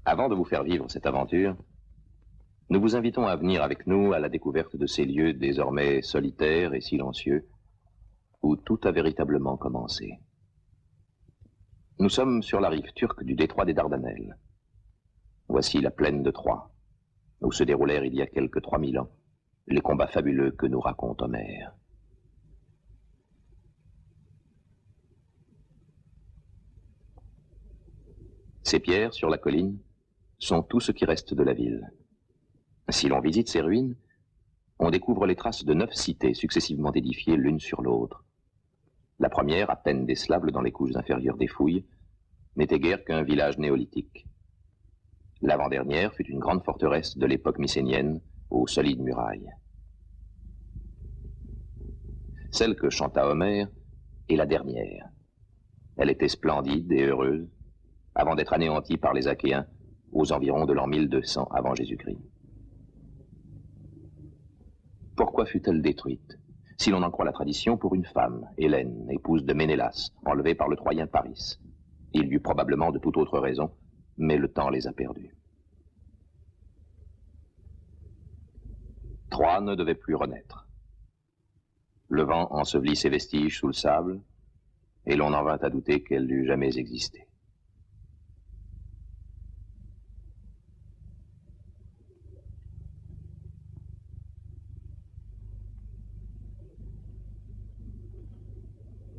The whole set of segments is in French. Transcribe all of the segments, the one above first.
Avant de vous faire vivre cette aventure, nous vous invitons à venir avec nous à la découverte de ces lieux désormais solitaires et silencieux, où tout a véritablement commencé. Nous sommes sur la rive turque du détroit des Dardanelles. Voici la plaine de Troie, où se déroulèrent il y a quelque 3000 ans les combats fabuleux que nous raconte Homère. Ces pierres sur la colline sont tout ce qui reste de la ville. Si l'on visite ces ruines, on découvre les traces de 9 cités successivement édifiées l'une sur l'autre. La première, à peine décelable dans les couches inférieures des fouilles, n'était guère qu'un village néolithique. L'avant-dernière fut une grande forteresse de l'époque mycénienne aux solides murailles. Celle que chanta Homère est la dernière. Elle était splendide et heureuse, avant d'être anéantie par les Achéens aux environs de l'an 1200 avant Jésus-Christ. Pourquoi fut-elle détruite? Si l'on en croit la tradition, pour une femme, Hélène, épouse de Ménélas, enlevée par le Troyen Paris. Il y eut probablement de toute autre raison, mais le temps les a perdus. Troie ne devait plus renaître. Le vent ensevelit ses vestiges sous le sable, et l'on en vint à douter qu'elle eût jamais existé.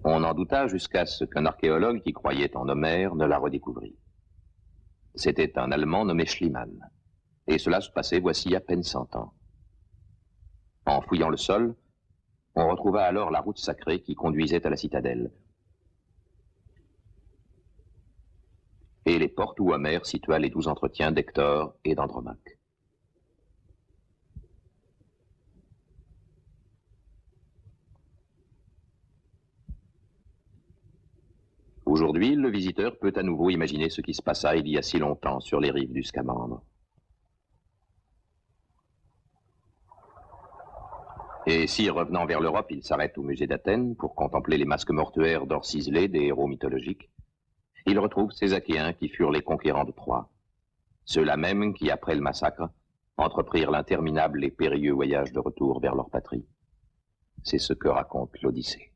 On en douta jusqu'à ce qu'un archéologue qui croyait en Homère ne la redécouvrît. C'était un Allemand nommé Schliemann, et cela se passait voici à peine 100 ans. En fouillant le sol, on retrouva alors la route sacrée qui conduisait à la citadelle, et les portes où Homère situa les 12 entretiens d'Hector et d'Andromaque. Aujourd'hui, le visiteur peut à nouveau imaginer ce qui se passa il y a si longtemps sur les rives du Scamandre. Et si, revenant vers l'Europe, il s'arrête au musée d'Athènes pour contempler les masques mortuaires d'or ciselé des héros mythologiques, il retrouve ces Achéens qui furent les conquérants de Troie, ceux-là même qui, après le massacre, entreprirent l'interminable et périlleux voyage de retour vers leur patrie. C'est ce que raconte l'Odyssée.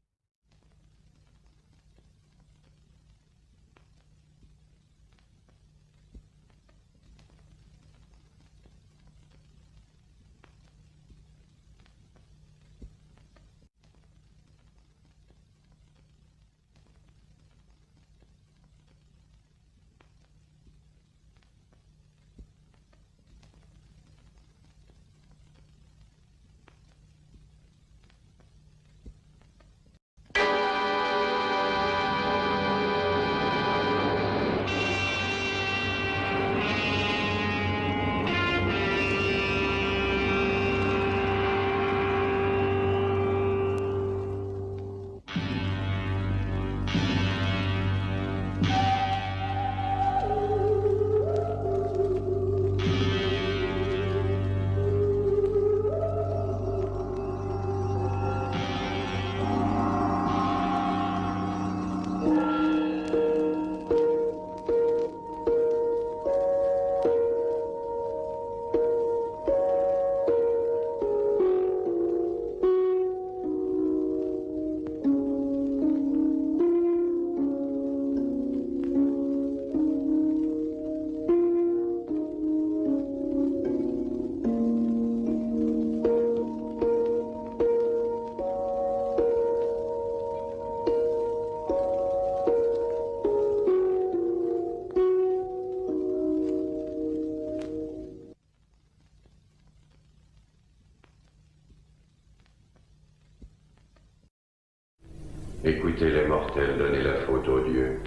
Écoutez les mortels donner la faute aux dieux.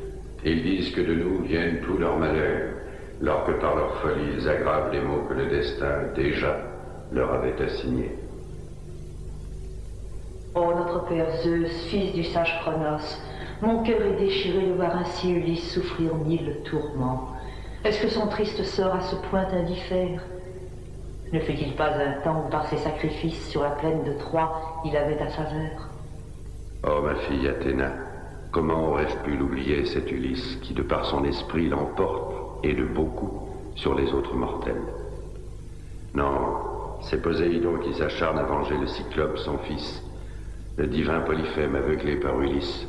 Ils disent que de nous viennent tous leurs malheurs, alors que par leur folie ils aggravent les maux que le destin, déjà, leur avait assignés. Ô notre père Zeus, fils du sage Cronos, mon cœur est déchiré de voir ainsi Ulysse souffrir 1000 tourments. Est-ce que son triste sort à ce point indiffère? Ne fut-il pas un temps où par ses sacrifices sur la plaine de Troie, il avait ta faveur? Oh ma fille Athéna, comment aurais-je pu l'oublier cet Ulysse qui de par son esprit l'emporte, et de beaucoup, sur les autres mortels. Non, c'est Poséidon qui s'acharne à venger le Cyclope, son fils, le divin Polyphème aveuglé par Ulysse,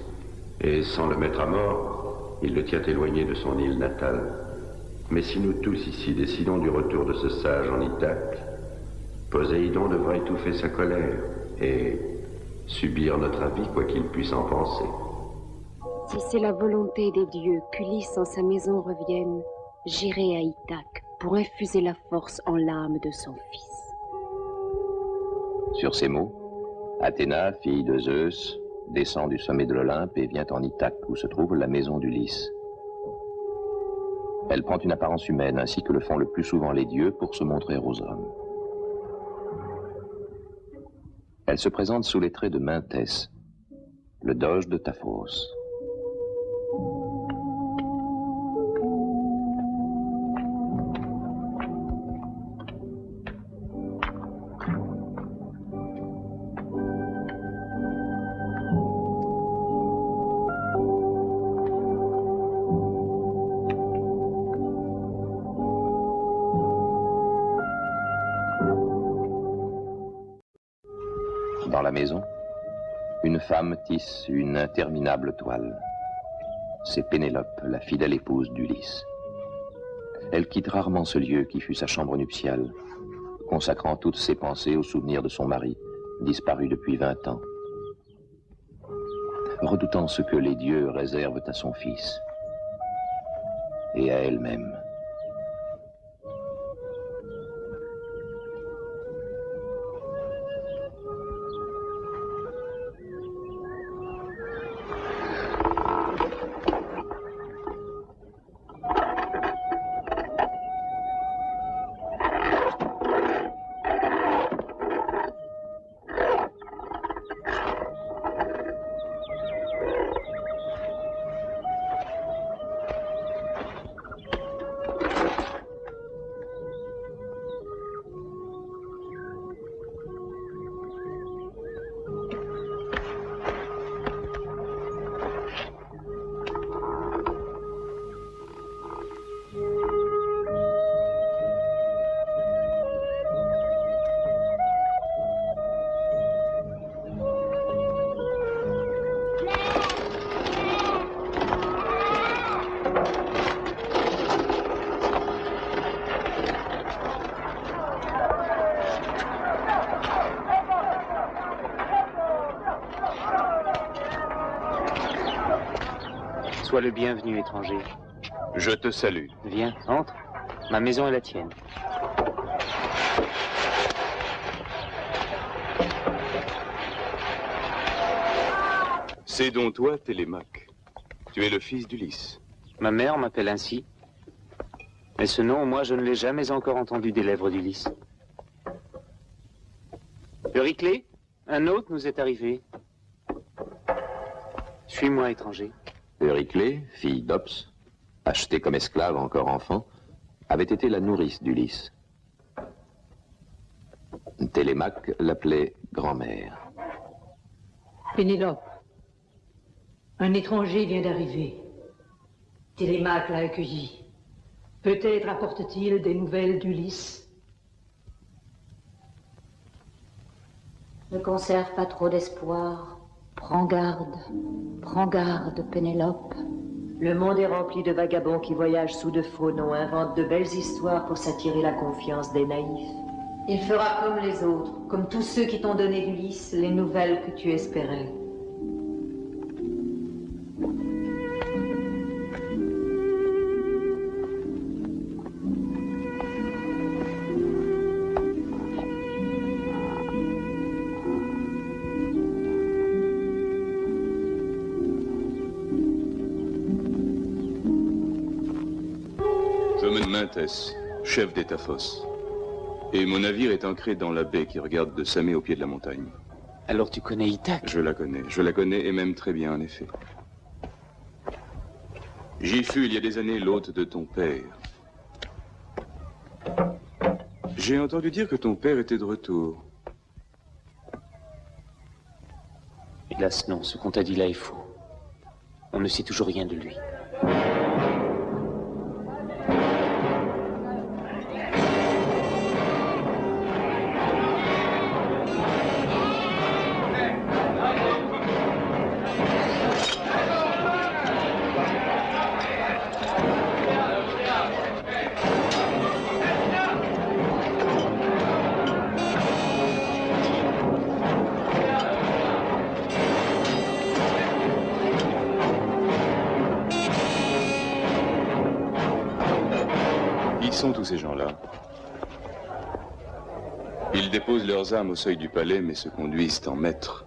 et sans le mettre à mort, il le tient éloigné de son île natale. Mais si nous tous ici décidons du retour de ce sage en Ithaque, Poséidon devra étouffer sa colère et subir notre avis, quoi qu'il puisse en penser. Si c'est la volonté des dieux qu'Ulysse en sa maison revienne, j'irai à Ithaque pour infuser la force en l'âme de son fils. Sur ces mots, Athéna, fille de Zeus, descend du sommet de l'Olympe et vient en Ithaque, où se trouve la maison d'Ulysse. Elle prend une apparence humaine, ainsi que le font le plus souvent les dieux, pour se montrer aux hommes. Elle se présente sous les traits de Mintès, le doge de Taphos. Dans la maison, une femme tisse une interminable toile. C'est Pénélope, la fidèle épouse d'Ulysse. Elle quitte rarement ce lieu qui fut sa chambre nuptiale, consacrant toutes ses pensées au souvenir de son mari, disparu depuis 20 ans. Redoutant ce que les dieux réservent à son fils et à elle-même. Sois le bienvenu, étranger. Je te salue. Viens, entre. Ma maison est la tienne. C'est donc toi, Télémaque. Tu es le fils d'Ulysse. Ma mère m'appelle ainsi. Mais ce nom, moi, je ne l'ai jamais encore entendu des lèvres d'Ulysse. Euryclée, un hôte nous est arrivé. Suis-moi, étranger. Euryclée, fille d'Ops, achetée comme esclave encore enfant, avait été la nourrice d'Ulysse. Télémaque l'appelait grand-mère. Pénélope, un étranger vient d'arriver. Télémaque l'a accueilli. Peut-être apporte-t-il des nouvelles d'Ulysse. Ne conserve pas trop d'espoir. Prends garde, Pénélope. Le monde est rempli de vagabonds qui voyagent sous de faux noms, inventent de belles histoires pour s'attirer la confiance des naïfs. Il fera comme les autres, comme tous ceux qui t'ont donné d'Ulysse les nouvelles que tu espérais. Je me nomme Mintès, chef des Taphos. Et mon navire est ancré dans la baie qui regarde de Samé au pied de la montagne. Alors tu connais Ithaque? Je la connais et même très bien en effet. J'y fus il y a des années l'hôte de ton père. J'ai entendu dire que ton père était de retour. Hélas non, ce qu'on t'a dit là est faux. On ne sait toujours rien de lui. Qui sont tous ces gens-là? Ils déposent leurs armes au seuil du palais, mais se conduisent en maîtres.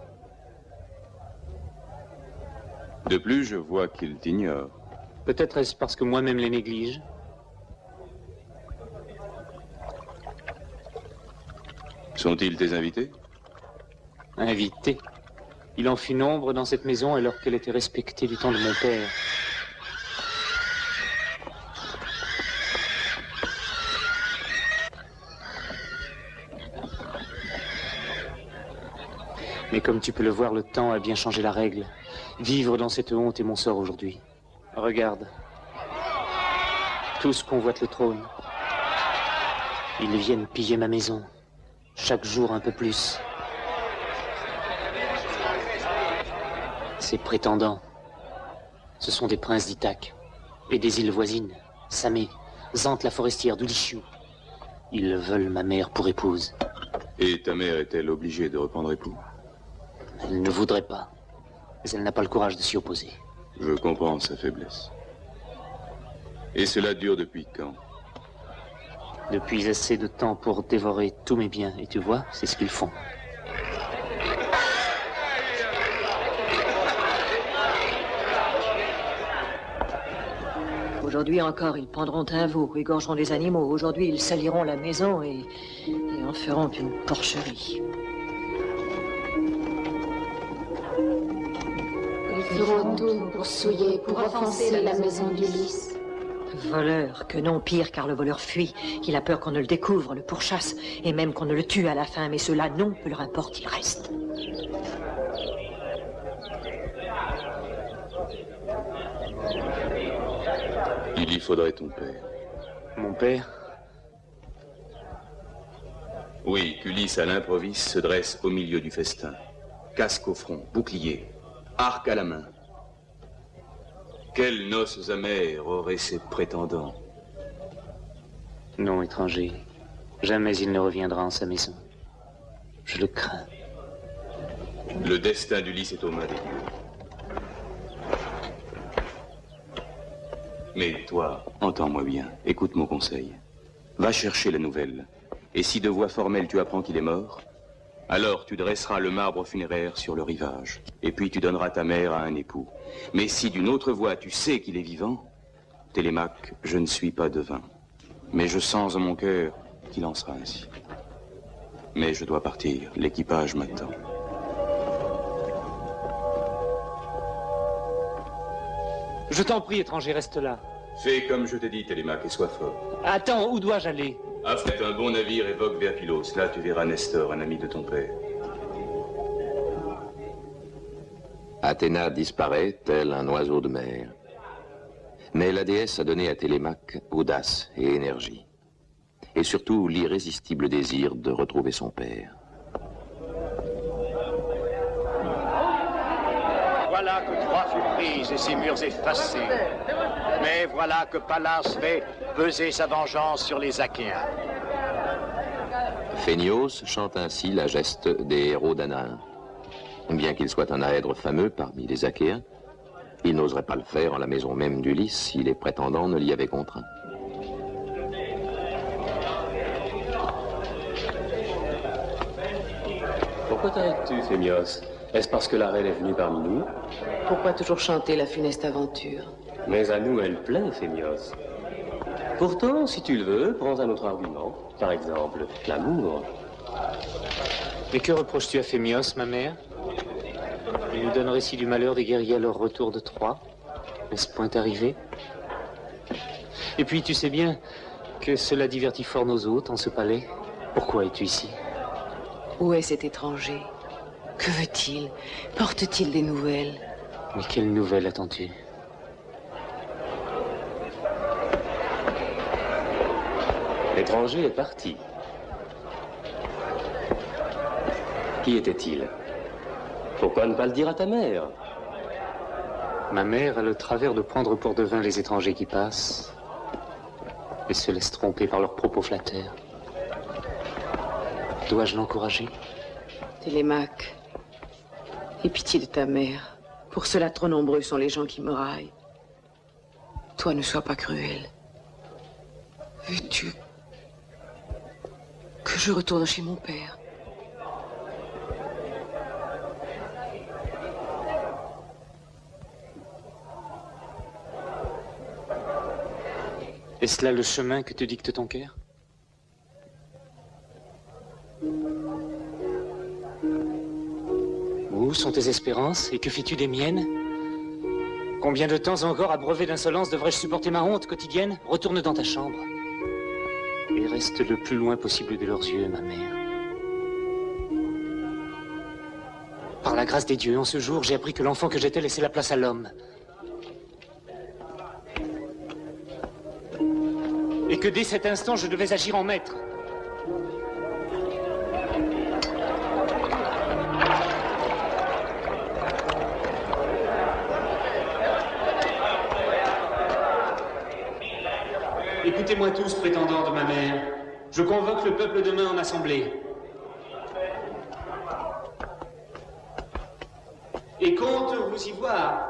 De plus, je vois qu'ils t'ignorent. Peut-être est-ce parce que moi-même les néglige. Sont-ils tes invités? Invités. Il en fut nombre dans cette maison alors qu'elle était respectée du temps de mon père. Mais comme tu peux le voir, le temps a bien changé la règle. Vivre dans cette honte est mon sort aujourd'hui. Regarde. Tous convoitent le trône. Ils viennent piller ma maison. Chaque jour un peu plus. Ces prétendants, ce sont des princes d'Ithaque et des îles voisines, Samé, Zante la forestière d'Ulishiu. Ils veulent ma mère pour épouse. Et ta mère est-elle obligée de reprendre époux? Elle ne voudrait pas, mais elle n'a pas le courage de s'y opposer. Je comprends sa faiblesse. Et cela dure depuis quand? Depuis assez de temps pour dévorer tous mes biens, et tu vois, c'est ce qu'ils font. Aujourd'hui encore, ils prendront un veau, égorgeront des animaux. Aujourd'hui, ils saliront la maison et en feront une porcherie. Ils feront tout pour souiller, pour offenser la maison d'Ulysse. Voleur, que non, pire, car le voleur fuit. Il a peur qu'on ne le découvre, le pourchasse, et même qu'on ne le tue à la fin. Mais cela, non, peu leur importe, il reste. Il y faudrait ton père. Mon père? Oui, qu'Ulysse à l'improviste se dresse au milieu du festin. Casque au front, bouclier, arc à la main. Quelles noces amères auraient ces prétendants? Non, étranger. Jamais il ne reviendra en sa maison. Je le crains. Le destin d'Ulysse est aux mains des dieux. Mais toi, entends-moi bien, écoute mon conseil. Va chercher la nouvelle. Et si de voix formelle tu apprends qu'il est mort, alors tu dresseras le marbre funéraire sur le rivage. Et puis tu donneras ta mère à un époux. Mais si d'une autre voix tu sais qu'il est vivant, Télémaque, je ne suis pas devin. Mais je sens en mon cœur qu'il en sera ainsi. Mais je dois partir, l'équipage m'attend. Je t'en prie, étranger, reste là. Fais comme je t'ai dit, Télémaque, et sois fort. Attends, où dois-je aller? Affrète un bon navire et vogue vers Pylos. Là, tu verras Nestor, un ami de ton père. Athéna disparaît, tel un oiseau de mer. Mais la déesse a donné à Télémaque audace et énergie. Et surtout l'irrésistible désir de retrouver son père. Voilà que Troie fut prise et ses murs effacés. Mais voilà que Pallas fait peser sa vengeance sur les Achéens. Phénios chante ainsi la geste des héros danaens. Bien qu'il soit un aèdre fameux parmi les Achéens, il n'oserait pas le faire en la maison même d'Ulysse si les prétendants ne l'y avaient contraint. Pourquoi t'arrêtes-tu, Phénios? Est-ce parce que la reine est venue parmi nous? Pourquoi toujours chanter la funeste aventure? Mais à nous, elle plaît, Phénios. Pourtant, si tu le veux, prends un autre argument. Par exemple, l'amour. Mais que reproches-tu à Phémios, ma mère? Il nous donne récit du malheur des guerriers à leur retour de Troie. N'est-ce point arrivé? Et puis, tu sais bien que cela divertit fort nos hôtes en ce palais. Pourquoi es-tu ici? Où est cet étranger? Que veut-il? Porte-t-il des nouvelles? Mais quelles nouvelles attends-tu? L'étranger est parti. Qui était-il? Pourquoi ne pas le dire à ta mère? Ma mère a le travers de prendre pour devin les étrangers qui passent et se laissent tromper par leurs propos flatteurs. Dois-je l'encourager? Télémaque, aie pitié de ta mère. Pour cela, trop nombreux sont les gens qui me raillent. Toi, ne sois pas cruel. Veux-tu que je retourne chez mon père? Est-ce là le chemin que te dicte ton cœur? Où sont tes espérances et que fais-tu des miennes? Combien de temps encore, abreuvé d'insolence, devrais-je supporter ma honte quotidienne? Retourne dans ta chambre et reste le plus loin possible de leurs yeux, ma mère. Par la grâce des dieux, en ce jour, j'ai appris que l'enfant que j'étais laissait la place à l'homme. Et que dès cet instant, je devais agir en maître. Écoutez-moi tous, prétendants de ma mère. Je convoque le peuple demain en assemblée. Et compte vous y voir.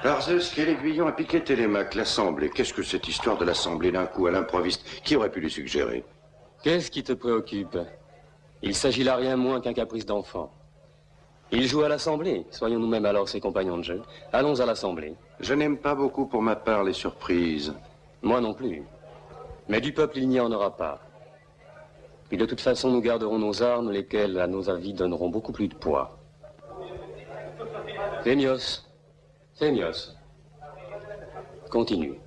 Par Zeus, quel aiguillon a piqué Télémaque, l'Assemblée? Qu'est-ce que cette histoire de l'Assemblée d'un coup à l'improviste? Qui aurait pu lui suggérer? Qu'est-ce qui te préoccupe? Il s'agit là rien moins qu'un caprice d'enfant. Il joue à l'Assemblée. Soyons nous-mêmes alors ses compagnons de jeu. Allons à l'Assemblée. Je n'aime pas beaucoup pour ma part les surprises. Moi non plus. Mais du peuple, il n'y en aura pas. Puis de toute façon, nous garderons nos armes, lesquelles, à nos avis, donneront beaucoup plus de poids. Phémios. Phémios. Continue.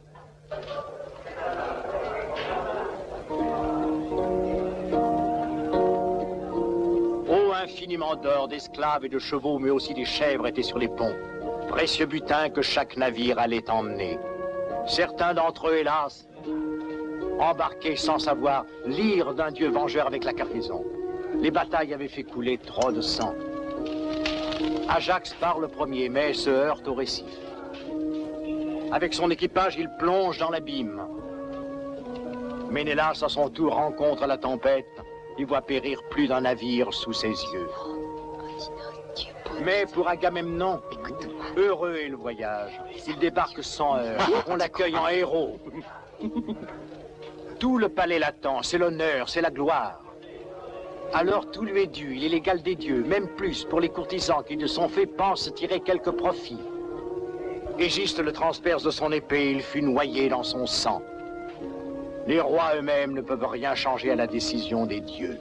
Infiniment d'or, d'esclaves et de chevaux, mais aussi des chèvres étaient sur les ponts. Précieux butin que chaque navire allait emmener. Certains d'entre eux, hélas, embarqués sans savoir l'ire d'un dieu vengeur avec la cargaison. Les batailles avaient fait couler trop de sang. Ajax part le premier, mais se heurte au récif. Avec son équipage, il plonge dans l'abîme. Ménélas, à son tour, rencontre la tempête. Il voit périr plus d'un navire sous ses yeux. Mais pour Agamemnon, heureux est le voyage. Il débarque sans heurts. On l'accueille en héros. Tout le palais l'attend. C'est l'honneur, c'est la gloire. Alors tout lui est dû. Il est l'égal des dieux, même plus pour les courtisans qui de son fait pensent tirer quelque profit. Égiste le transperce de son épée. Il fut noyé dans son sang. Les rois eux-mêmes ne peuvent rien changer à la décision des dieux.